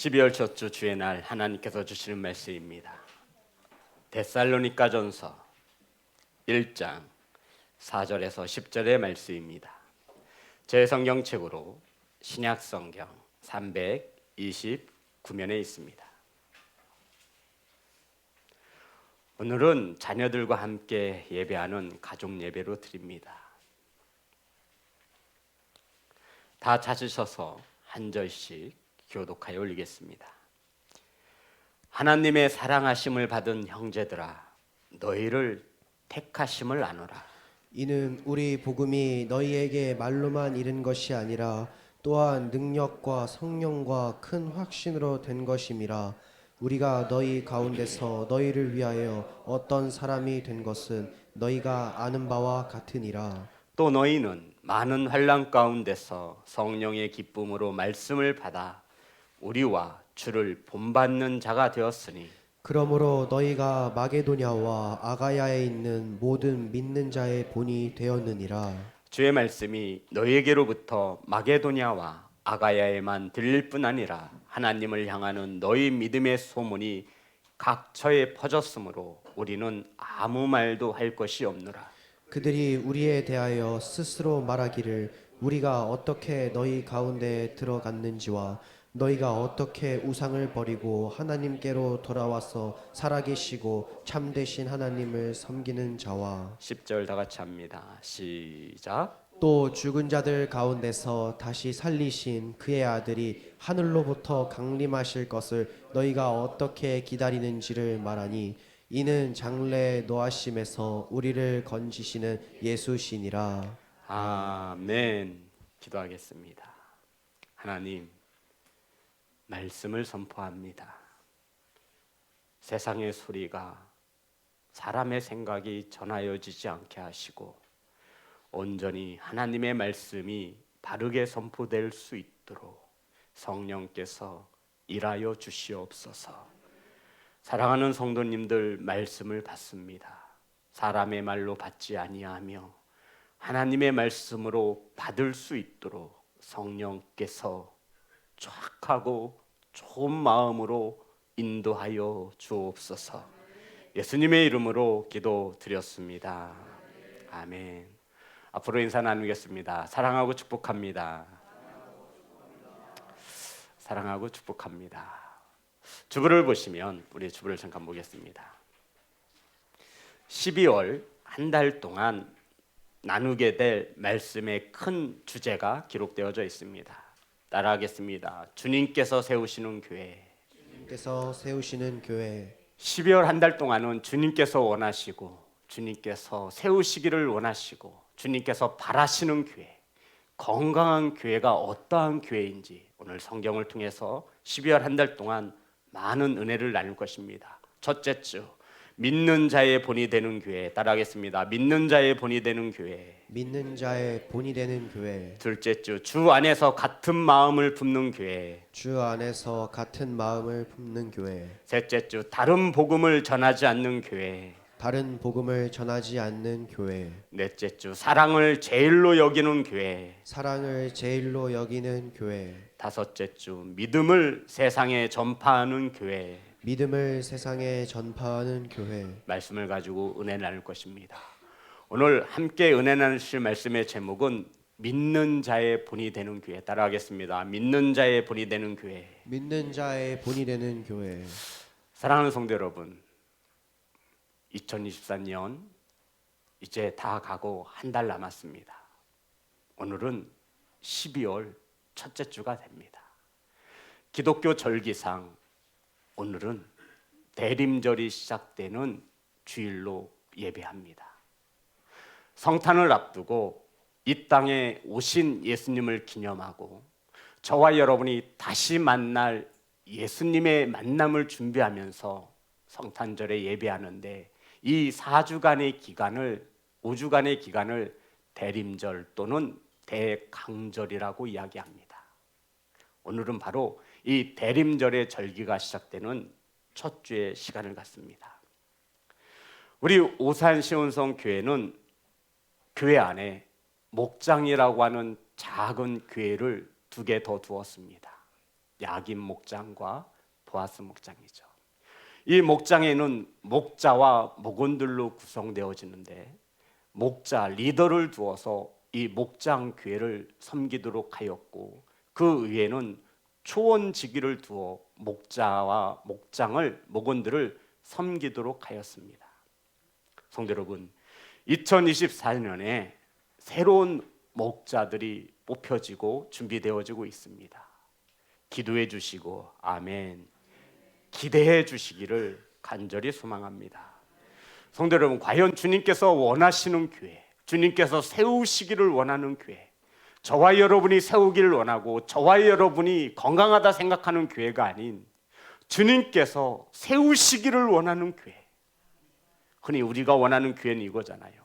12월 첫 주 주의 날 하나님께서 주시는 말씀입니다. 데살로니가전서 1장 4절에서 10절의 말씀입니다. 제 성경책으로 신약성경 329면에 있습니다. 오늘은 자녀들과 함께 예배하는 가족 예배로 드립니다. 다 찾으셔서 한 절씩 교독하여 올리겠습니다. 하나님의 사랑하심을 받은 형제들아, 너희를 택하심을 아노라. 이는 우리 복음이 너희에게 말로만 이른 것이 아니라 또한 능력과 성령과 큰 확신으로 된 것임이라. 우리가 너희 가운데서 너희를 위하여 어떤 사람이 된 것은 너희가 아는 바와 같으니라. 또 너희는 많은 환난 가운데서 성령의 기쁨으로 말씀을 받아 우리와 주를 본받는 자가 되었으니, 그러므로 너희가 마게도냐와 아가야에 있는 모든 믿는 자의 본이 되었느니라. 주의 말씀이 너희에게로부터 마게도냐와 아가야에만 들릴 뿐 아니라 하나님을 향하는 너희 믿음의 소문이 각처에 퍼졌으므로 우리는 아무 말도 할 것이 없노라. 그들이 우리에 대하여 스스로 말하기를 우리가 어떻게 너희 가운데 들어갔는지와 너희가 어떻게 우상을 버리고 하나님께로 돌아와서 살아계시고 참되신 하나님을 섬기는 자와 10절 다 같이 합니다. 시작. 또 죽은 자들 가운데서 다시 살리신 그의 아들이 하늘로부터 강림하실 것을 너희가 어떻게 기다리는지를 말하니 이는 장래 노하심에서 우리를 건지시는 예수시니라. 아멘. 기도하겠습니다. 하나님, 말씀을 선포합니다. 세상의 소리가 사람의 생각이 전하여지지 않게 하시고 온전히 하나님의 말씀이 바르게 선포될 수 있도록 성령께서 일하여 주시옵소서. 사랑하는 성도님들, 말씀을 받습니다. 사람의 말로 받지 아니하며 하나님의 말씀으로 받을 수 있도록 성령께서 착하고 좋은 마음으로 인도하여 주옵소서. 예수님의 이름으로 기도드렸습니다. 아멘. 앞으로 인사 나누겠습니다. 사랑하고 축복합니다. 사랑하고 축복합니다. 주부를 보시면 우리 주부를 잠깐 보겠습니다. 12월 한 달 동안 나누게 될 말씀의 큰 주제가 기록되어져 있습니다. 따라하겠습니다. 주님께서 세우시는 교회. 주님께서 세우시는 교회. 12월 한 달 동안은 주님께서 원하시고 주님께서 세우시기를 원하시고 주님께서 바라시는 교회, 건강한 교회가 어떠한 교회인지 오늘 성경을 통해서 12월 한 달 동안 많은 은혜를 나눌 것입니다. 첫째 주, 믿는 자의 본이 되는 교회. 따라하겠습니다. 믿는 자의 본이 되는 교회. 믿는 자의 본이 되는 교회. 둘째 주, 주 안에서 같은 마음을 품는 교회. 주 안에서 같은 마음을 품는 교회. 셋째 주, 다른 복음을 전하지 않는 교회. 다른 복음을 전하지 않는 교회. 넷째 주, 사랑을 제일로 여기는 교회. 사랑을 제일로 여기는 교회. 다섯째 주, 믿음을 세상에 전파하는 교회. 믿음을 세상에 전파하는 교회. 말씀을 가지고 은혜 나눌 것입니다. 오늘 함께 은혜 나누실 말씀의 제목은 믿는 자의 본이 되는 교회. 따라하겠습니다. 믿는 자의 본이 되는 교회. 믿는 자의 본이 되는 교회. 사랑하는 성도 여러분, 2024년 이제 다 가고 한 달 남았습니다. 오늘은 12월 첫째 주가 됩니다. 기독교 절기상 오늘은 대림절이 시작되는 주일로 예배합니다. 성탄을 앞두고 이 땅에 오신 예수님을 기념하고 저와 여러분이 다시 만날 예수님의 만남을 준비하면서 성탄절에 예배하는데 이 4주간의 기간을 5주간의 기간을 대림절 또는 대강절이라고 이야기합니다. 오늘은 바로 이 대림절의 절기가 시작되는 첫 주의 시간을 갖습니다. 우리 오산 시온성 교회는 교회 안에 목장이라고 하는 작은 교회를 2개 더 두었습니다. 야긴 목장과 보아스 목장이죠. 이 목장에는 목자와 목원들로 구성되어지는데 목자 리더를 두어서 이 목장 교회를 섬기도록 하였고 그 위에는 초원지기를 두어 목자와 목원들을 섬기도록 하였습니다. 성도 여러분, 2024년에 새로운 목자들이 뽑혀지고 준비되어지고 있습니다. 기도해 주시고 아멘, 기대해 주시기를 간절히 소망합니다. 성도 여러분, 과연 주님께서 원하시는 교회, 주님께서 세우시기를 원하는 교회, 저와 여러분이 세우기를 원하고 저와 여러분이 건강하다 생각하는 교회가 아닌 주님께서 세우시기를 원하는 교회, 흔히 우리가 원하는 교회는 이거잖아요.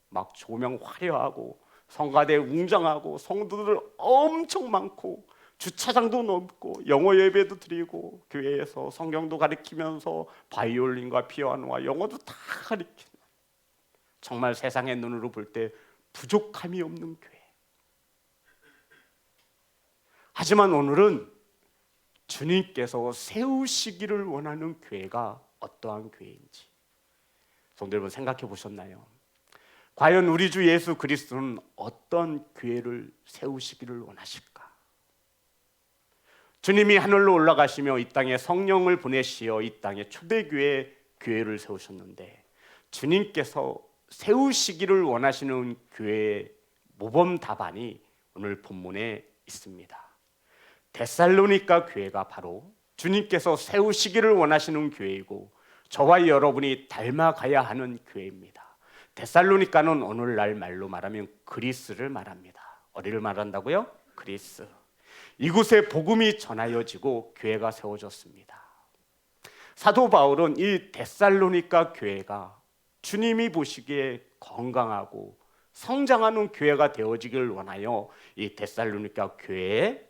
막 조명 화려하고 성가대 웅장하고 성도들 엄청 많고 주차장도 넓고 영어 예배도 드리고 교회에서 성경도 가르치면서 바이올린과 피아노와 영어도 다 가르치는, 정말 세상의 눈으로 볼 때 부족함이 없는 교회. 하지만 오늘은 주님께서 세우시기를 원하는 교회가 어떠한 교회인지 성도 여러분 생각해 보셨나요? 과연 우리 주 예수 그리스도는 어떤 교회를 세우시기를 원하실까? 주님이 하늘로 올라가시며 이 땅에 성령을 보내시어 이 땅에 초대교회 교회를 세우셨는데 주님께서 세우시기를 원하시는 교회의 모범 답안이 오늘 본문에 있습니다. 데살로니가 교회가 바로 주님께서 세우시기를 원하시는 교회이고 저와 여러분이 닮아가야 하는 교회입니다. 데살로니가는 오늘날 말로 말하면 그리스를 말합니다. 어디를 말한다고요? 그리스. 이곳에 복음이 전하여지고 교회가 세워졌습니다. 사도 바울은 이 데살로니가 교회가 주님이 보시기에 건강하고 성장하는 교회가 되어지길 원하여 이 데살로니가 교회에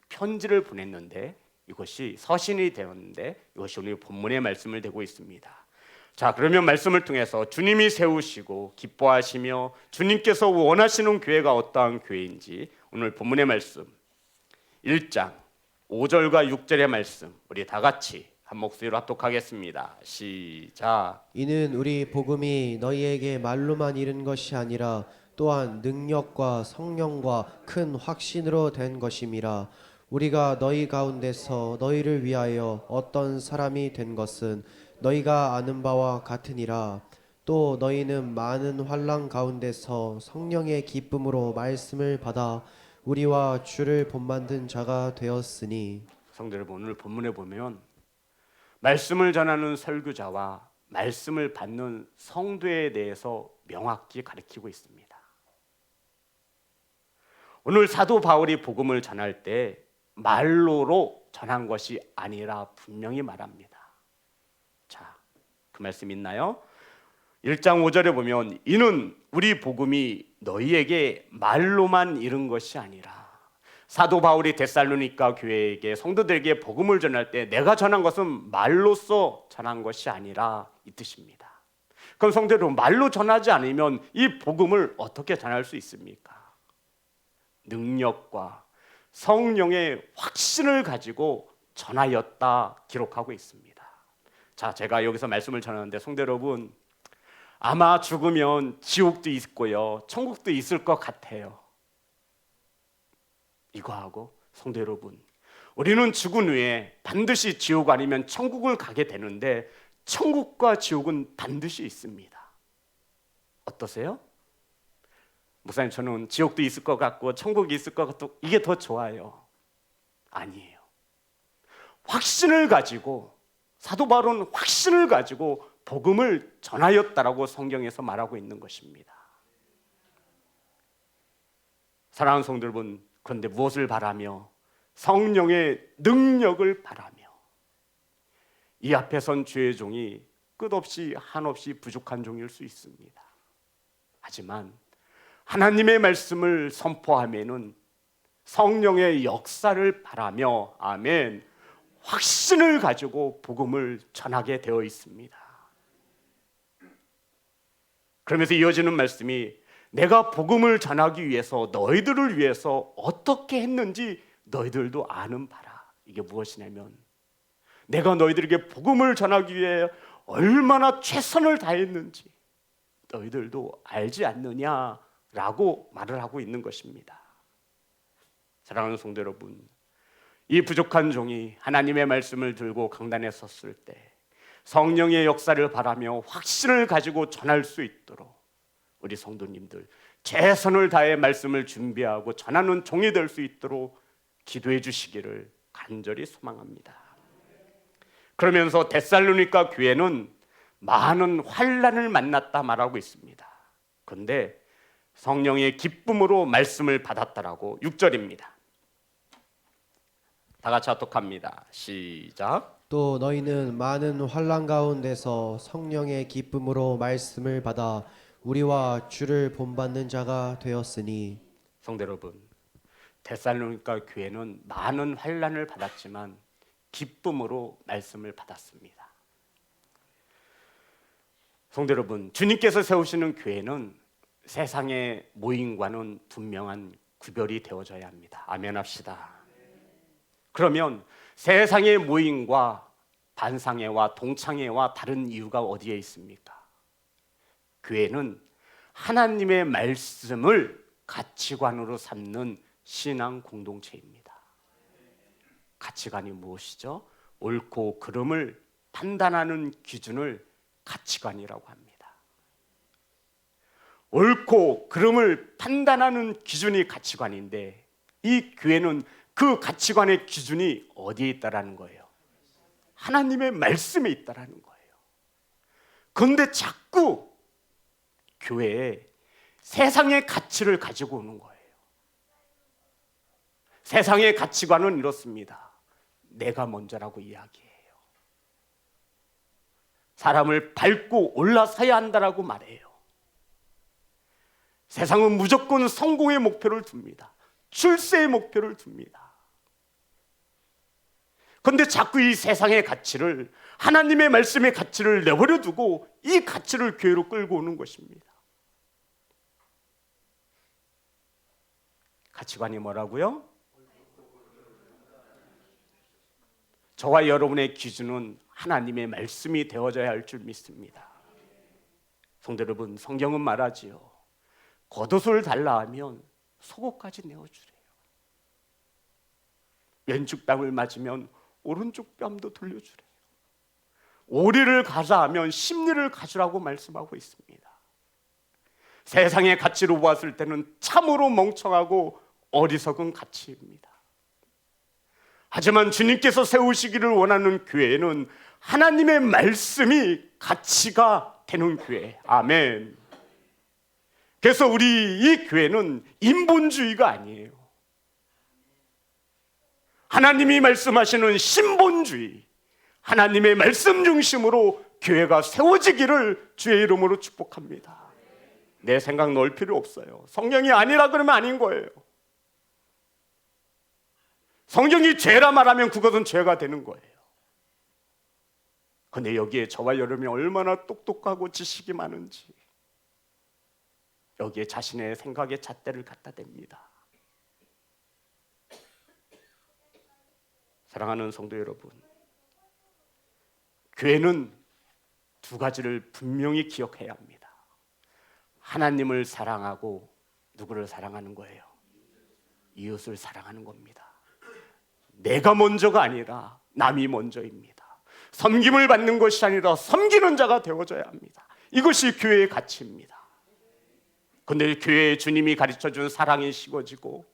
편지를 보냈는데 이것이 서신이 되었는데 이것이 오늘 본문의 말씀을 되고 있습니다. 자, 그러면 말씀을 통해서 주님이 세우시고 기뻐하시며 주님께서 원하시는 교회가 어떠한 교회인지 오늘 본문의 말씀 1장 5절과 6절의 말씀 우리 다 같이 한 목소리로 합독하겠습니다. 시작. 이는 우리 복음이 너희에게 말로만 이른 것이 아니라 또한 능력과 성령과 큰 확신으로 된 것임이라. 우리가 너희 가운데서 너희를 위하여 어떤 사람이 된 것은 너희가 아는 바와 같으니라. 또 너희는 많은 환난 가운데서 성령의 기쁨으로 말씀을 받아 우리와 주를 본받는 자가 되었으니. 성도 여러분, 오늘 본문에 보면 말씀을 전하는 설교자와 말씀을 받는 성도에 대해서 명확히 가르치고 있습니다. 오늘 사도 바울이 복음을 전할 때 말로로 전한 것이 아니라 분명히 말합니다. 자, 그 말씀 있나요? 1장 5절에 보면 이는 우리 복음이 너희에게 말로만 이른 것이 아니라, 사도 바울이 데살로니가 교회에게 성도들에게 복음을 전할 때 내가 전한 것은 말로써 전한 것이 아니라 이 뜻입니다. 그럼 성도 여러분, 말로 전하지 않으면 이 복음을 어떻게 전할 수 있습니까? 능력과 성령의 확신을 가지고 전하였다 기록하고 있습니다. 자, 제가 여기서 말씀을 전하는데 성도 여러분, 아마 죽으면 지옥도 있고요 천국도 있을 것 같아요. 이거하고 성도 여러분, 우리는 죽은 후에 반드시 지옥 아니면 천국을 가게 되는데 천국과 지옥은 반드시 있습니다. 어떠세요? 목사님, 저는 지옥도 있을 것 같고 천국이 있을 것 같고 이게 더 좋아요. 아니에요. 확신을 가지고, 사도 바울은 확신을 가지고 복음을 전하였다라고 성경에서 말하고 있는 것입니다. 사랑하는 성도 여러분, 그런데 무엇을 바라며? 성령의 능력을 바라며. 이 앞에 선 주의 종이 끝없이 한없이 부족한 종일 수 있습니다. 하지만 하나님의 말씀을 선포하면은 성령의 역사를 바라며, 아멘, 확신을 가지고 복음을 전하게 되어 있습니다. 그러면서 이어지는 말씀이 내가 복음을 전하기 위해서 너희들을 위해서 어떻게 했는지 너희들도 아는 바라, 이게 무엇이냐면 내가 너희들에게 복음을 전하기 위해 얼마나 최선을 다했는지 너희들도 알지 않느냐라고 말을 하고 있는 것입니다. 사랑하는 성도 여러분, 이 부족한 종이 하나님의 말씀을 들고 강단에 섰을 때 성령의 역사를 바라며 확신을 가지고 전할 수 있도록 우리 성도님들 최선을 다해 말씀을 준비하고 전하는 종이 될 수 있도록 기도해 주시기를 간절히 소망합니다. 그러면서 데살로니가 교회는 많은 환난을 만났다 말하고 있습니다. 그런데 성령의 기쁨으로 말씀을 받았다라고 6절입니다. 다 같이 합독합니다. 시작. 또 너희는 많은 환난 가운데서 성령의 기쁨으로 말씀을 받아 우리와 주를 본받는 자가 되었으니. 성도 여러분, 데살로니가 교회는 많은 환난을 받았지만 기쁨으로 말씀을 받았습니다. 성도 여러분, 주님께서 세우시는 교회는 세상의 모임과는 분명한 구별이 되어져야 합니다. 아멘 합시다. 그러면 세상의 모임과 반상회와 동창회와 다른 이유가 어디에 있습니까? 교회는 하나님의 말씀을 가치관으로 삼는 신앙 공동체입니다. 가치관이 무엇이죠? 옳고 그름을 판단하는 기준을 가치관이라고 합니다. 옳고 그름을 판단하는 기준이 가치관인데 이 교회는 그 가치관의 기준이 어디에 있다라는 거예요? 하나님의 말씀에 있다라는 거예요. 그런데 자꾸 교회에 세상의 가치를 가지고 오는 거예요. 세상의 가치관은 이렇습니다. 내가 먼저라고 이야기해요. 사람을 밟고 올라서야 한다라고 말해요. 세상은 무조건 성공의 목표를 둡니다. 출세의 목표를 둡니다. 그런데 자꾸 이 세상의 가치를, 하나님의 말씀의 가치를 내버려 두고 이 가치를 교회로 끌고 오는 것입니다. 가치관이 뭐라고요? 저와 여러분의 기준은 하나님의 말씀이 되어져야 할 줄 믿습니다. 성도 여러분, 성경은 말하지요. 겉옷을 달라 하면 속옷까지 내어주래요. 왼쪽 뺨을 맞으면 오른쪽 뺨도 돌려주래요. 오리를 가자 하면 십리를 가주라고 말씀하고 있습니다. 세상의 가치로 보았을 때는 참으로 멍청하고 어리석은 가치입니다. 하지만 주님께서 세우시기를 원하는 교회는 하나님의 말씀이 가치가 되는 교회. 아멘. 그래서 우리 이 교회는 인본주의가 아니에요. 하나님이 말씀하시는 신본주의, 하나님의 말씀 중심으로 교회가 세워지기를 주의 이름으로 축복합니다. 내 생각 넣을 필요 없어요. 성경이 아니라 그러면 아닌 거예요. 성경이 죄라 말하면 그것은 죄가 되는 거예요. 그런데 여기에 저와 여러분이 얼마나 똑똑하고 지식이 많은지 여기에 자신의 생각에 잣대를 갖다 댑니다. 사랑하는 성도 여러분, 교회는 두 가지를 분명히 기억해야 합니다. 하나님을 사랑하고 누구를 사랑하는 거예요? 이웃을 사랑하는 겁니다. 내가 먼저가 아니라 남이 먼저입니다. 섬김을 받는 것이 아니라 섬기는 자가 되어져야 합니다. 이것이 교회의 가치입니다. 그런데 교회에 주님이 가르쳐준 사랑이 식어지고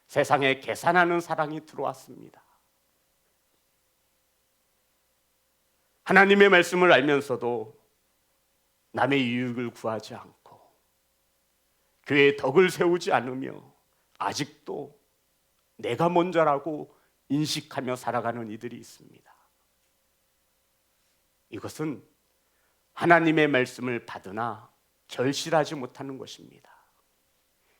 세상에 계산하는 사랑이 들어왔습니다. 하나님의 말씀을 알면서도 남의 이익을 구하지 않고 교회의 덕을 세우지 않으며 아직도 내가 먼저라고 인식하며 살아가는 이들이 있습니다. 이것은 하나님의 말씀을 받으나 결실하지 못하는 것입니다.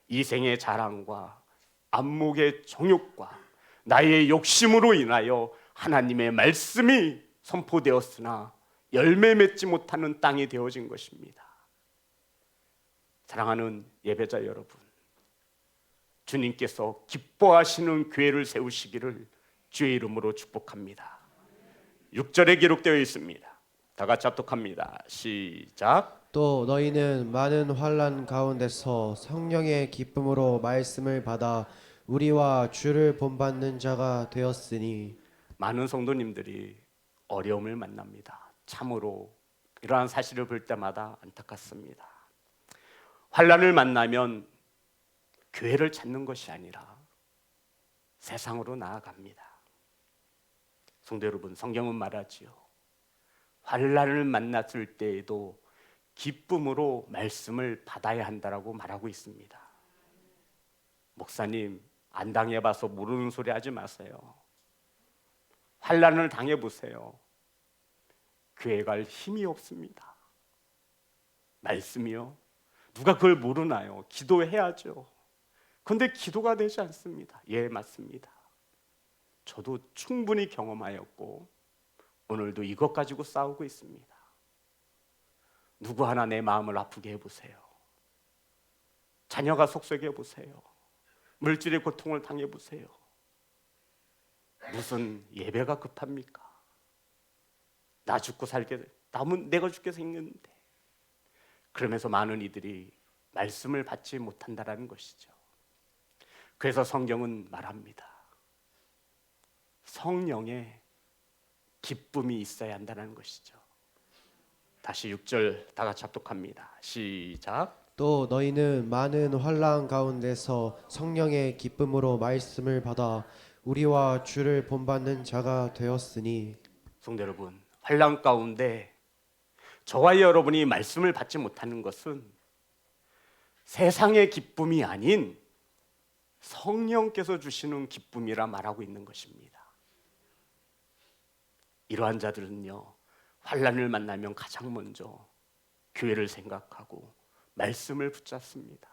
이생의 자랑과 안목의 정욕과 나의 욕심으로 인하여 하나님의 말씀이 선포되었으나 열매 맺지 못하는 땅이 되어진 것입니다. 사랑하는 예배자 여러분, 주님께서 기뻐하시는 교회를 세우시기를 주의 이름으로 축복합니다. 6절에 기록되어 있습니다. 다 같이 합독합니다. 시작. 또 너희는 많은 환난 가운데서 성령의 기쁨으로 말씀을 받아 우리와 주를 본받는 자가 되었으니. 많은 성도님들이 어려움을 만납니다. 참으로 이러한 사실을 볼 때마다 안타깝습니다. 환난을 만나면 교회를 찾는 것이 아니라 세상으로 나아갑니다. 성도 여러분, 성경은 말하지요. 환난을 만났을 때에도 기쁨으로 말씀을 받아야 한다라고 말하고 있습니다. 목사님, 안 당해봐서 모르는 소리 하지 마세요. 환난을 당해보세요. 교회 갈 힘이 없습니다. 말씀이요? 누가 그걸 모르나요? 기도해야죠. 그런데 기도가 되지 않습니다. 예, 맞습니다. 저도 충분히 경험하였고 오늘도 이것 가지고 싸우고 있습니다. 누구 하나 내 마음을 아프게 해보세요. 자녀가 속썩여 해보세요. 물질의 고통을 당해보세요. 무슨 예배가 급합니까? 나 죽고 살게, 남은 내가 죽게 생겼는데. 그러면서 많은 이들이 말씀을 받지 못한다라는 것이죠. 그래서 성경은 말합니다. 성령의 기쁨이 있어야 한다는 것이죠. 다시 6절 다 같이 합독합니다. 시작. 또 너희는 많은 환난 가운데서 성령의 기쁨으로 말씀을 받아 우리와 주를 본받는 자가 되었으니. 성도 여러분, 환난 가운데 저와 여러분이 말씀을 받지 못하는 것은 세상의 기쁨이 아닌 성령께서 주시는 기쁨이라 말하고 있는 것입니다. 이러한 자들은요, 환난을 만나면 가장 먼저 교회를 생각하고 말씀을 붙잡습니다.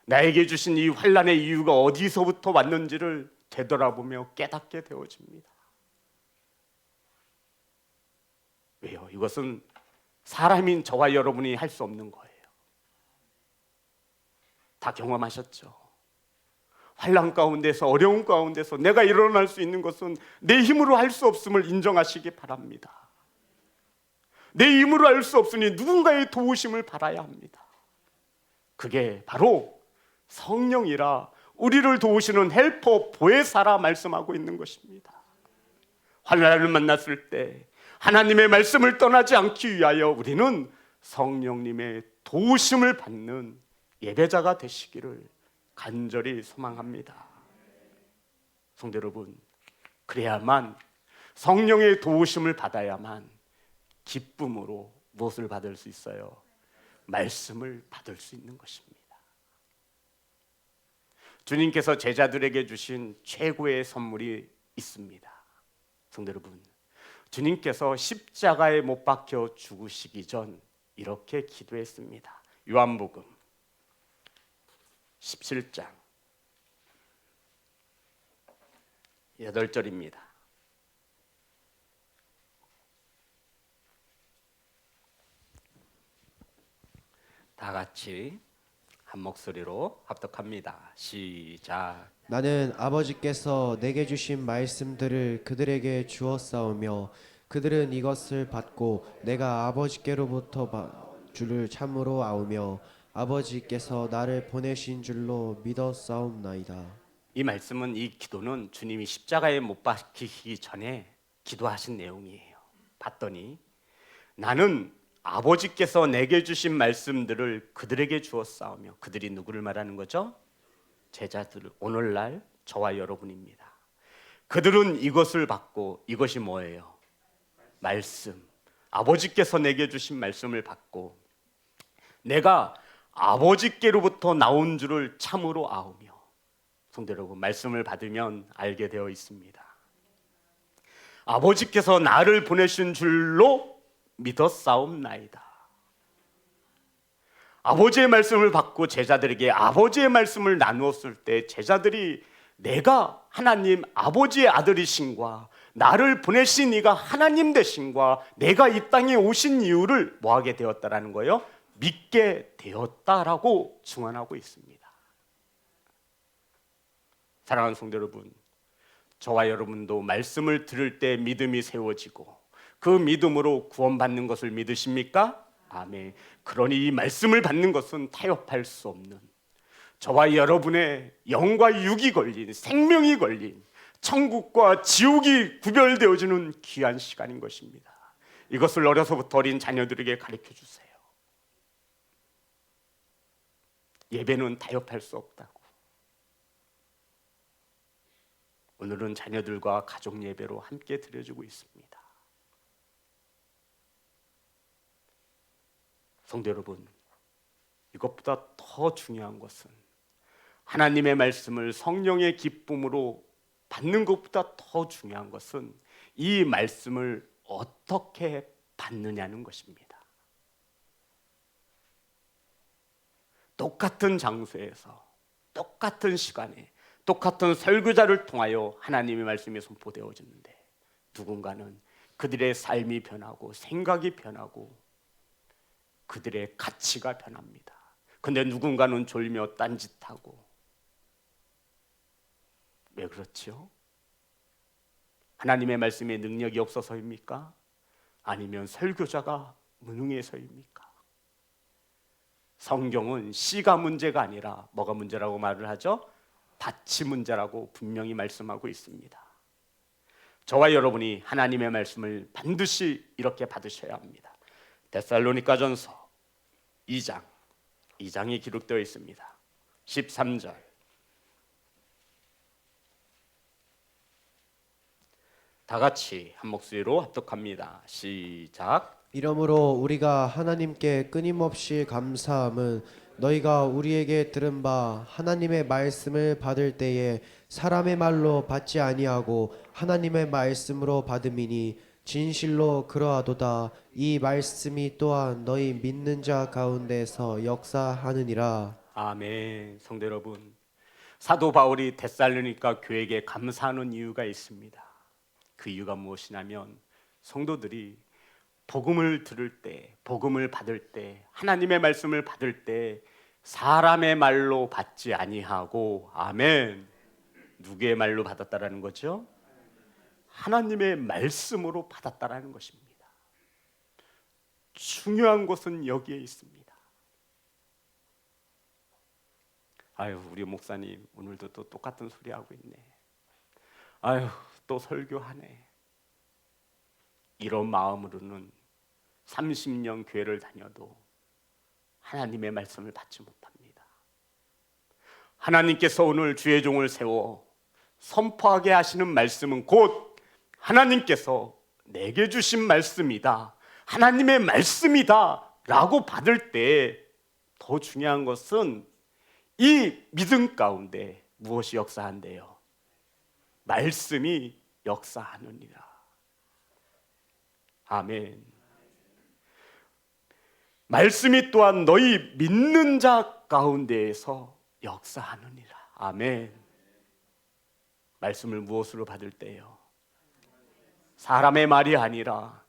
나에게 주신 이 환난의 이유가 어디서부터 왔는지를 되돌아보며 깨닫게 되어집니다. 왜요? 이것은 사람인 저와 여러분이 할 수 없는 거예요. 다 경험하셨죠? 환난 가운데서, 어려움 가운데서 내가 일어날 수 있는 것은 내 힘으로 할 수 없음을 인정하시기 바랍니다. 내 힘으로 할 수 없으니 누군가의 도우심을 받아야 합니다. 그게 바로 성령이라 우리를 도우시는 헬퍼 보혜사라 말씀하고 있는 것입니다. 환난을 만났을 때 하나님의 말씀을 떠나지 않기 위하여 우리는 성령님의 도우심을 받는 예배자가 되시기를 간절히 소망합니다. 성도 여러분, 그래야만 성령의 도우심을 받아야만 기쁨으로 무엇을 받을 수 있어요? 말씀을 받을 수 있는 것입니다. 주님께서 제자들에게 주신 최고의 선물이 있습니다. 성도 여러분, 주님께서 십자가에 못 박혀 죽으시기 전 이렇게 기도했습니다. 요한복음 17장 8절입니다. 다 같이 한 목소리로 합독합니다. 시작. 나는 아버지께서 내게 주신 말씀들을 그들에게 주었사오며 그들은 이것을 받고 내가 아버지께로부터 주를 참으로 아우며 아버지께서 나를 보내신 줄로 믿었사옵나이다. 이 말씀은, 이 기도는 주님이 십자가에 못 박히기 전에 기도하신 내용이에요. 봤더니 나는 아버지께서 내게 주신 말씀들을 그들에게 주었사오며, 그들이 누구를 말하는 거죠? 제자들을, 오늘날 저와 여러분입니다. 그들은 이것을 받고, 이것이 뭐예요? 말씀. 아버지께서 내게 주신 말씀을 받고 내가 아버지께로부터 나온 줄을 참으로 아우며. 성도 여러분, 말씀을 받으면 알게 되어 있습니다. 아버지께서 나를 보내신 줄로 믿었사옵나이다. 아버지의 말씀을 받고 제자들에게 아버지의 말씀을 나누었을 때 제자들이 내가 하나님 아버지의 아들이신과 나를 보내신 이가 하나님 되신과 내가 이 땅에 오신 이유를 뭐하게 되었다라는 거예요? 믿게 되었다라고 증언하고 있습니다. 사랑하는 성도 여러분, 저와 여러분도 말씀을 들을 때 믿음이 세워지고 그 믿음으로 구원받는 것을 믿으십니까? 아멘. 그러니 이 말씀을 받는 것은 타협할 수 없는, 저와 여러분의 영과 육이 걸린, 생명이 걸린, 천국과 지옥이 구별되어지는 귀한 시간인 것입니다. 이것을 어려서부터 어린 자녀들에게 가르쳐 주세요. 예배는 타협할 수 없다고. 오늘은 자녀들과 가족 예배로 함께 드려주고 있습니다. 성도 여러분, 이것보다 더 중요한 것은 하나님의 말씀을 성령의 기쁨으로 받는 것보다 더 중요한 것은 이 말씀을 어떻게 받느냐는 것입니다. 똑같은 장소에서 똑같은 시간에 똑같은 설교자를 통하여 하나님의 말씀이 선포되어지는데 누군가는 그들의 삶이 변하고 생각이 변하고 그들의 가치가 변합니다. 근데 누군가는 졸며 딴짓하고. 왜 그렇죠? 하나님의 말씀에 능력이 없어서입니까? 아니면 설교자가 무능해서입니까? 성경은 시가 문제가 아니라 뭐가 문제라고 말을 하죠? 밭이 문제라고 분명히 말씀하고 있습니다. 저와 여러분이 하나님의 말씀을 반드시 이렇게 받으셔야 합니다. 데살로니가전서 2장이 기록되어 있습니다. 13절. 다 같이 한 목소리로 합독합니다. 시작. 이러므로 우리가 하나님께 끊임없이 감사함은 너희가 우리에게 들은 바 하나님의 말씀을 받을 때에 사람의 말로 받지 아니하고 하나님의 말씀으로 받음이니 진실로 그러하도다. 이 말씀이 또한 너희 믿는 자 가운데서 역사하느니라. 아멘. 성도 여러분, 사도 바울이 데살로니가 교회에게 감사하는 이유가 있습니다. 그 이유가 무엇이냐면 성도들이 복음을 들을 때, 복음을 받을 때, 하나님의 말씀을 받을 때 사람의 말로 받지 아니하고, 아멘, 누구의 말로 받았다라는 거죠? 하나님의 말씀으로 받았다라는 것입니다. 중요한 것은 여기에 있습니다. 아유, 우리 목사님 오늘도 또 똑같은 소리 하고 있네. 아유, 또 설교하네. 이런 마음으로는 30년 교회를 다녀도 하나님의 말씀을 받지 못합니다. 하나님께서 오늘 주의 종을 세워 선포하게 하시는 말씀은 곧 하나님께서 내게 주신 말씀이다, 하나님의 말씀이다 라고 받을 때 더 중요한 것은 이 믿음 가운데 무엇이 역사한대요? 말씀이 역사하느니라. 아멘. 말씀이 또한 너희 믿는 자 가운데에서 역사하느니라. 아멘. 말씀을 무엇으로 받을 때요? 사람의 말이 아니라,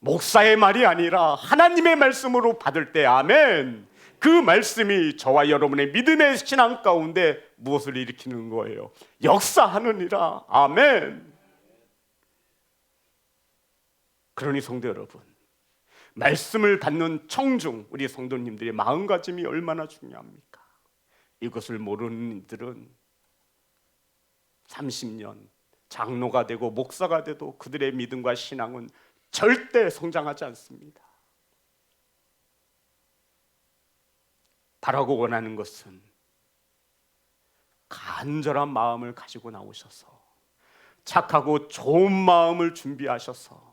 목사의 말이 아니라 하나님의 말씀으로 받을 때, 아멘, 그 말씀이 저와 여러분의 믿음의 신앙 가운데 무엇을 일으키는 거예요? 역사하느니라. 아멘. 그러니 성도 여러분, 말씀을 받는 청중, 우리 성도님들의 마음가짐이 얼마나 중요합니까? 이것을 모르는 이들은 30년 장로가 되고 목사가 돼도 그들의 믿음과 신앙은 절대 성장하지 않습니다. 바라고 원하는 것은 간절한 마음을 가지고 나오셔서 착하고 좋은 마음을 준비하셔서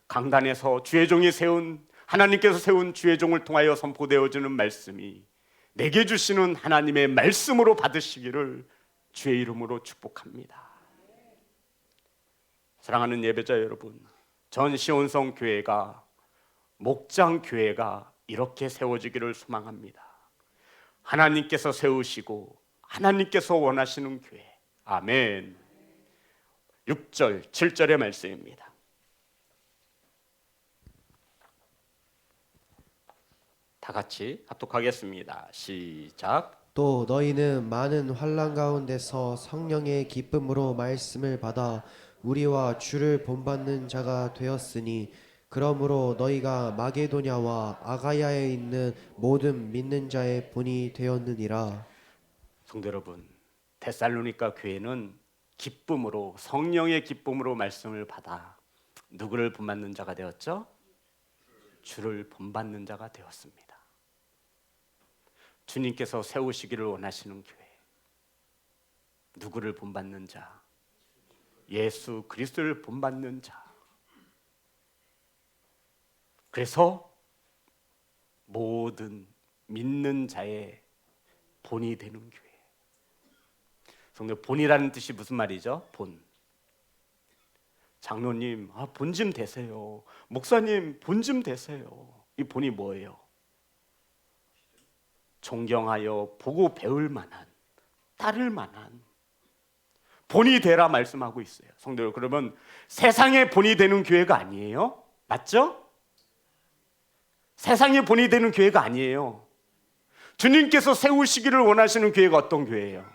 강단에서 주의 종이 세운, 하나님께서 세운 주의 종을 통하여 선포되어지는 말씀이 내게 주시는 하나님의 말씀으로 받으시기를 주의 이름으로 축복합니다. 사랑하는 예배자 여러분, 전 시온성 교회가, 목장 교회가 이렇게 세워지기를 소망합니다. 하나님께서 세우시고 하나님께서 원하시는 교회. 아멘. 6절, 7절의 말씀입니다. 다 같이 합독하겠습니다. 시작. 또 너희는 많은 환난 가운데서 성령의 기쁨으로 말씀을 받아 우리와 주를 본받는 자가 되었으니 그러므로 너희가 마게도냐와 아가야에 있는 모든 믿는 자의 본이 되었느니라. 성도 여러분, 데살로니가 교회는 기쁨으로, 성령의 기쁨으로 말씀을 받아 누구를 본받는 자가 되었죠? 주를 본받는 자가 되었습니다. 주님께서 세우시기를 원하시는 교회, 누구를 본받는 자? 예수 그리스도를 본받는 자. 그래서 모든 믿는 자의 본이 되는 교회. 성도, 본이라는 뜻이 무슨 말이죠? 본. 장로님, 본 좀 되세요. 목사님, 본 좀 되세요. 이 본이 뭐예요? 존경하여 보고 배울 만한, 따를 만한 본이 되라 말씀하고 있어요. 성도, 그러면 세상의 본이 되는 교회가 아니에요? 맞죠? 세상의 본이 되는 교회가 아니에요. 주님께서 세우시기를 원하시는 교회가 어떤 교회예요?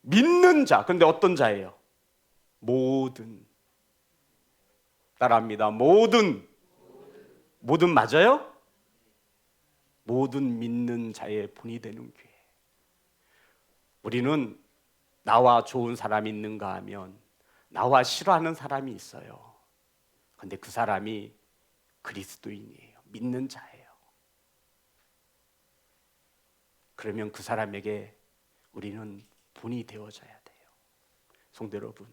믿는 자. 근데 어떤 자예요? 모든. 따라합니다. 모든 맞아요? 모든 믿는 자의 본이 되는 교회. 우리는 나와 좋은 사람이 있는가 하면 나와 싫어하는 사람이 있어요. 근데 그 사람이 그리스도인이에요. 믿는 자예요. 그러면 그 사람에게 우리는 본이 되어져야 돼요. 성도 여러분,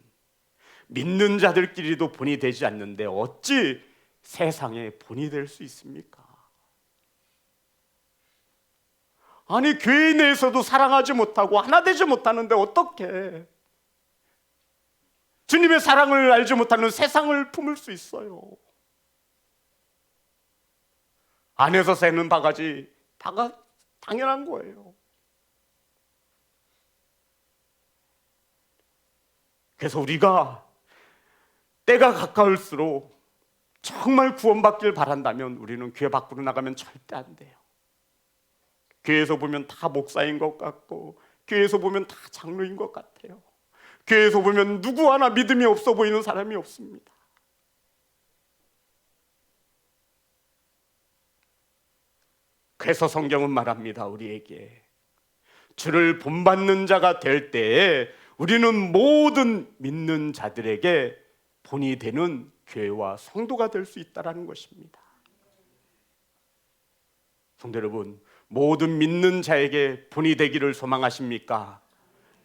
믿는 자들끼리도 본이 되지 않는데 어찌 세상에 본이 될 수 있습니까? 아니, 교회 내에서도 사랑하지 못하고 하나 되지 못하는데 어떻게 주님의 사랑을 알지 못하는 세상을 품을 수 있어요? 안에서 새는 바가지, 당연한 거예요. 그래서 우리가 때가 가까울수록 정말 구원받길 바란다면 우리는 교회 밖으로 나가면 절대 안 돼요. 교회에서 보면 다 목사인 것 같고, 교회에서 보면 다 장로인 것 같아요. 교회에서 보면 누구 하나 믿음이 없어 보이는 사람이 없습니다. 그래서 성경은 말합니다. 우리에게 주를 본받는 자가 될 때에 우리는 모든 믿는 자들에게 본이 되는 교회와 성도가 될 수 있다는 것입니다. 성도 여러분, 모든 믿는 자에게 본이 되기를 소망하십니까?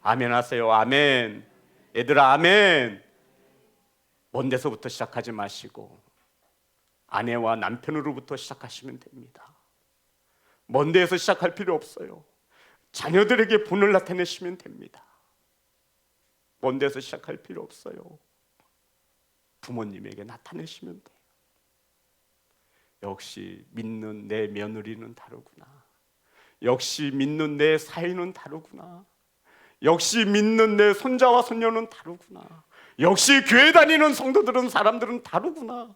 아멘 하세요. 아멘. 얘들아, 아멘. 먼 데서부터 시작하지 마시고 아내와 남편으로부터 시작하시면 됩니다. 먼 데에서 시작할 필요 없어요. 자녀들에게 본을 나타내시면 됩니다. 먼 데서 시작할 필요 없어요. 부모님에게 나타내시면 돼요. 역시 믿는 내 며느리는 다르구나. 역시 믿는 내 사위는 다르구나. 역시 믿는 내 손자와 손녀는 다르구나. 역시 교회 다니는 성도들은, 사람들은 다르구나.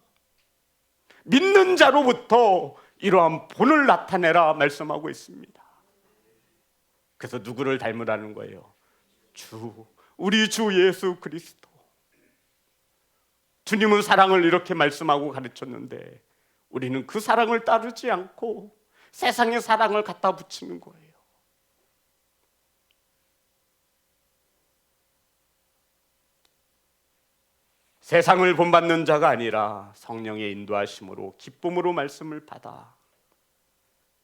믿는 자로부터 이러한 본을 나타내라 말씀하고 있습니다. 그래서 누구를 닮으라는 거예요? 우리 주 예수 그리스도. 주님은 사랑을 이렇게 말씀하고 가르쳤는데 우리는 그 사랑을 따르지 않고 세상의 사랑을 갖다 붙이는 거예요. 세상을 본받는 자가 아니라 성령의 인도하심으로 기쁨으로 말씀을 받아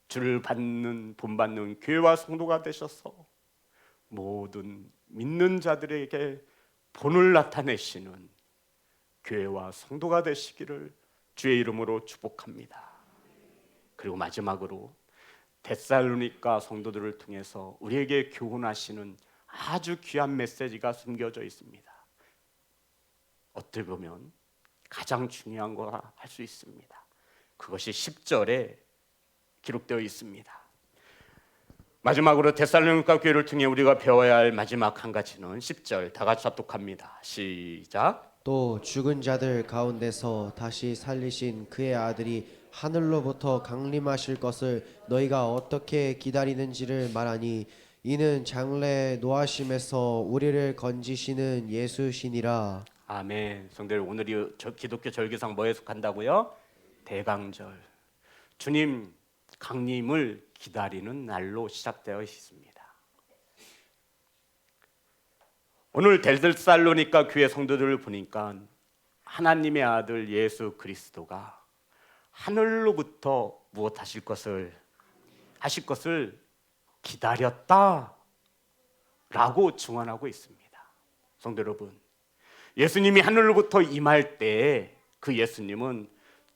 주를 본받는 교회와 성도가 되셔서 모든 믿는 자들에게 본을 나타내시는 교회와 성도가 되시기를 주의 이름으로 축복합니다. 그리고 마지막으로 데살로니가 성도들을 통해서 우리에게 교훈하시는 아주 귀한 메시지가 숨겨져 있습니다. 어떻게 보면 가장 중요한 거라 할 수 있습니다. 그것이 10절에 기록되어 있습니다. 마지막으로 데살로니가 교회를 통해 우리가 배워야 할 마지막 한 가지는 10절 다 같이 합독합니다. 시작. 또 죽은 자들 가운데서 다시 살리신 그의 아들이 하늘로부터 강림하실 것을 너희가 어떻게 기다리는지를 말하니 이는 장래 노하심에서 우리를 건지시는 예수시니라. 아멘. 성도들, 오늘이 기독교 절기상 뭐에 속한다고요? 대강절. 주님 강림을 기다리는 날로 시작되어 있습니다. 오늘 데살로니가 교회 성도들을 보니까 하나님의 아들 예수 그리스도가 하늘로부터 무엇 하실 것을 기다렸다라고 증언하고 있습니다. 성도 여러분, 예수님이 하늘로부터 임할 때에 그 예수님은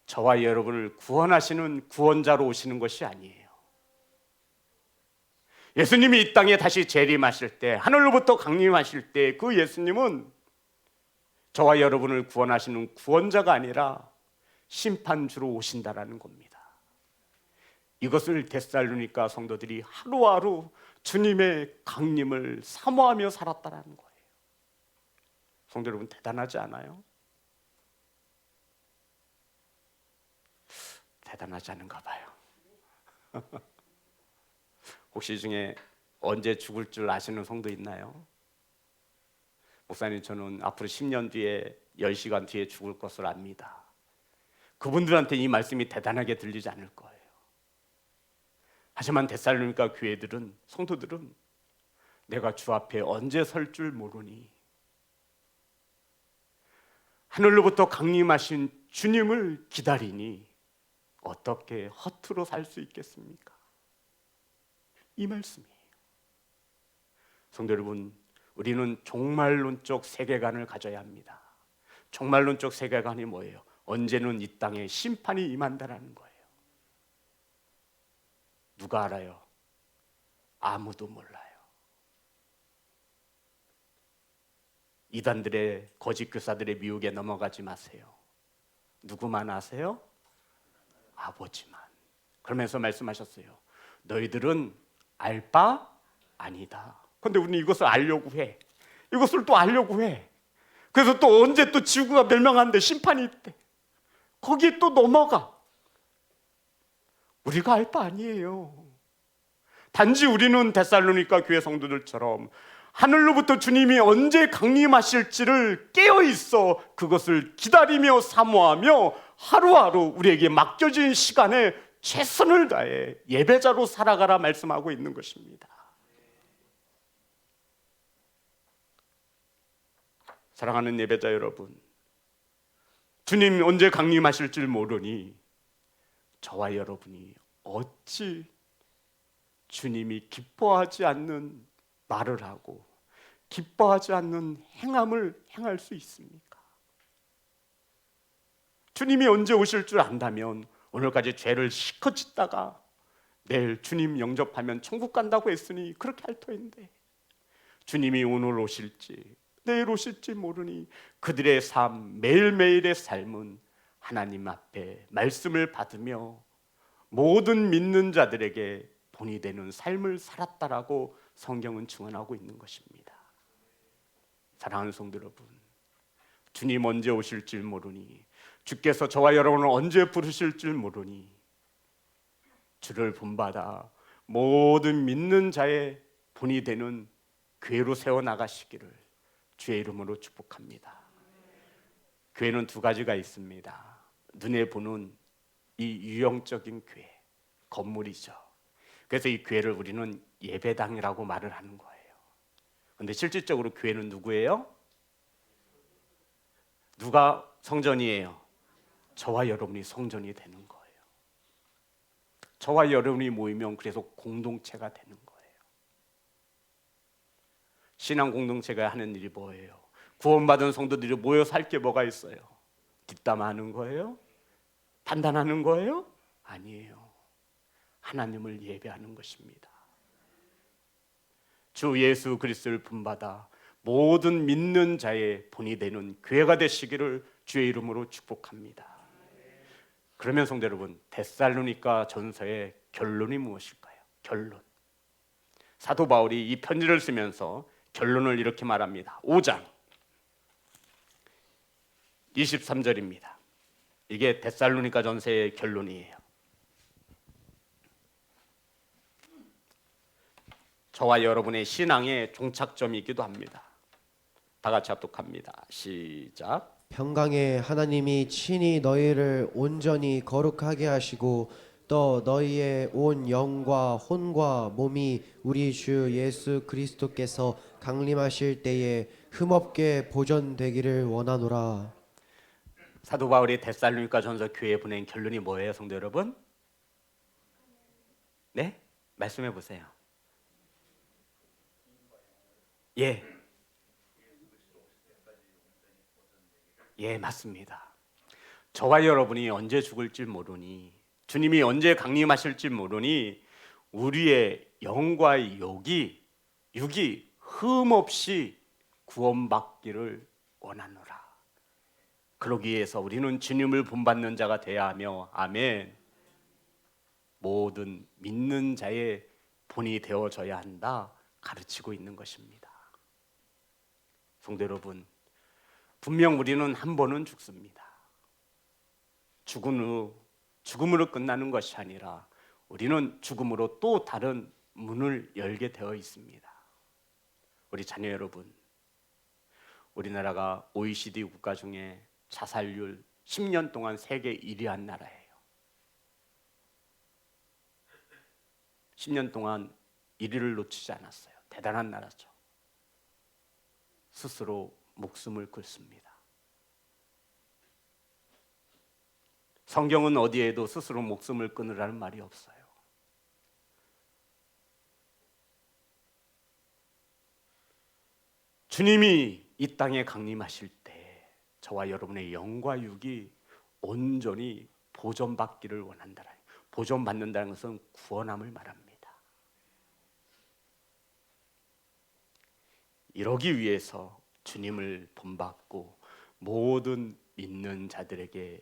저와 여러분을 구원하시는 구원자로 오시는 것이 아니에요. 예수님이 이 땅에 다시 재림하실 때, 하늘로부터 강림하실 때 그 예수님은 저와 여러분을 구원하시는 구원자가 아니라 심판주로 오신다라는 겁니다. 이것을 데살로니가 성도들이 하루하루 주님의 강림을 사모하며 살았다라는 거예요. 성도 여러분, 대단하지 않아요? 대단하지 않은가 봐요. 혹시 중에 언제 죽을 줄 아시는 성도 있나요? 목사님, 저는 앞으로 10년 뒤에 10시간 뒤에 죽을 것을 압니다. 그분들한테 이 말씀이 대단하게 들리지 않을 거예요. 하지만 데살로니가 교회들은, 성도들은 내가 주 앞에 언제 설 줄 모르니 하늘로부터 강림하신 주님을 기다리니 어떻게 허투루 살 수 있겠습니까? 이 말씀이에요. 성도 여러분, 우리는 종말론적 세계관을 가져야 합니다. 종말론적 세계관이 뭐예요? 언제는 이 땅에 심판이 임한다라는 거예요. 누가 알아요? 아무도 몰라요. 이단들의 거짓 교사들의 미혹에 넘어가지 마세요. 누구만 아세요? 아버지만. 그러면서 말씀하셨어요. 너희들은 알 바 아니다. 그런데 우리는 이것을 알려고 해. 이것을 또 알려고 해. 그래서 또 언제 또 지구가 멸망하는데 심판이 있대. 거기에 또 넘어가. 우리가 알 바 아니에요. 단지 우리는 데살로니가 교회 성도들처럼 하늘로부터 주님이 언제 강림하실지를 깨어있어 그것을 기다리며 사모하며 하루하루 우리에게 맡겨진 시간에 최선을 다해 예배자로 살아가라 말씀하고 있는 것입니다. 사랑하는 예배자 여러분, 주님 언제 강림하실 줄 모르니 저와 여러분이 어찌 주님이 기뻐하지 않는 말을 하고 기뻐하지 않는 행함을 행할 수 있습니까? 주님이 언제 오실 줄 안다면 오늘까지 죄를 실컷 짓다가 내일 주님 영접하면 천국 간다고 했으니 그렇게 할 터인데 주님이 오늘 오실지 내일 오실지 모르니 그들의 삶, 매일매일의 삶은 하나님 앞에 말씀을 받으며 모든 믿는 자들에게 본이 되는 삶을 살았다라고 성경은 증언하고 있는 것입니다. 사랑하는 성도 여러분, 주님 언제 오실 줄 모르니, 주께서 저와 여러분을 언제 부르실 줄 모르니 주를 본받아 모든 믿는 자의 본이 되는 교회로 세워나가시기를 주의 이름으로 축복합니다. 교회는 두 가지가 있습니다. 눈에 보는 이 유형적인 교회, 건물이죠. 그래서 이 교회를 우리는 예배당이라고 말을 하는 거예요. 그런데 실질적으로 교회는 누구예요? 누가 성전이에요? 저와 여러분이 성전이 되는 거예요. 저와 여러분이 모이면 그래서 공동체가 되는 거예요. 신앙 공동체가 하는 일이 뭐예요? 구원받은 성도들이 모여서 할 게 뭐가 있어요? 뒷담화하는 거예요? 판단하는 거예요? 아니에요. 하나님을 예배하는 것입니다. 주 예수 그리스도를 본받아 모든 믿는 자의 본이 되는 교회가 되시기를 주의 이름으로 축복합니다. 그러면 성도 여러분, 데살로니가 전서의 결론이 무엇일까요? 결론. 사도 바울이 이 편지를 쓰면서 결론을 이렇게 말합니다. 5장 23절입니다. 이게 데살로니가 전서의 결론이에요. 저와 여러분의 신앙의 종착점이기도 합니다. 다 같이 합독합니다. 시작. 평강의 하나님이 친히 너희를 온전히 거룩하게 하시고 또 너희의 온 영과 혼과 몸이 우리 주 예수 그리스도께서 강림하실 때에 흠없게 보존되기를 원하노라. 사도 바울이 데살로니가 전서 교회에 보낸 결론이 뭐예요, 성도 여러분? 네? 말씀해 보세요. 예. 예, 맞습니다. 저와 여러분이 언제 죽을지 모르니, 주님이 언제 강림하실지 모르니 우리의 영과 육이 흠없이 구원받기를 원하노라. 그러기 위해서 우리는 주님을 본받는 자가 되어야 하며, 아멘, 모든 믿는 자의 본이 되어져야 한다 가르치고 있는 것입니다. 성도 여러분, 분명 우리는 한 번은 죽습니다. 죽음으로 끝나는 것이 아니라 우리는 죽음으로 또 다른 문을 열게 되어 있습니다. 우리 자녀 여러분, 우리나라가 OECD 국가 중에 자살률 10년 동안 세계 1위 한 나라예요. 10년 동안 1위를 놓치지 않았어요. 대단한 나라죠. 스스로 목숨을 끊습니다. 성경은 어디에도 스스로 목숨을 끊으라는 말이 없어요. 주님이 이 땅에 강림하실 때 저와 여러분의 영과 육이 온전히 보존받기를 원한다는, 보존받는다는 것은 구원함을 말합니다. 이러기 위해서 주님을 본받고 모든 믿는 자들에게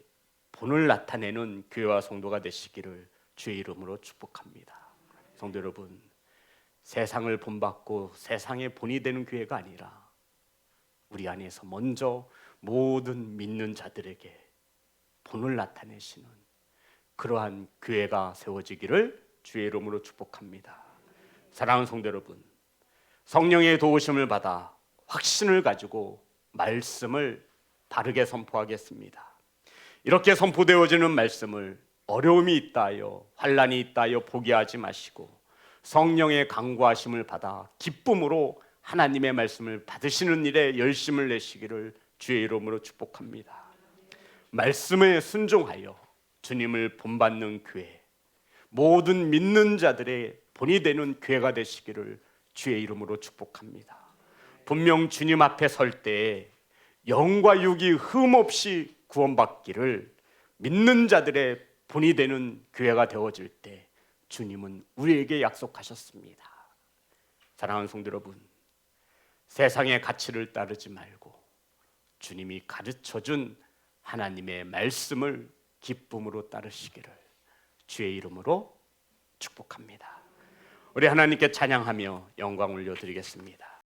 본을 나타내는 교회와 성도가 되시기를 주의 이름으로 축복합니다. 성도 여러분, 세상을 본받고 세상의 본이 되는 교회가 아니라 우리 안에서 먼저 모든 믿는 자들에게 본을 나타내시는 그러한 교회가 세워지기를 주의 이름으로 축복합니다. 사랑하는 성도 여러분, 성령의 도우심을 받아 확신을 가지고 말씀을 바르게 선포하겠습니다. 이렇게 선포되어지는 말씀을 어려움이 있다 하여, 환난이 있다 하여 포기하지 마시고 성령의 강구하심을 받아 기쁨으로 하나님의 말씀을 받으시는 일에 열심을 내시기를 주의 이름으로 축복합니다. 말씀에 순종하여 주님을 본받는 교회, 모든 믿는 자들의 본이 되는 교회가 되시기를 주의 이름으로 축복합니다. 분명 주님 앞에 설 때에 영과 육이 흠없이 구원받기를 믿는 자들의 본이 되는 교회가 되어질 때 주님은 우리에게 약속하셨습니다. 사랑하는 성도 여러분, 세상의 가치를 따르지 말고 주님이 가르쳐준 하나님의 말씀을 기쁨으로 따르시기를 주의 이름으로 축복합니다. 우리 하나님께 찬양하며 영광 올려드리겠습니다.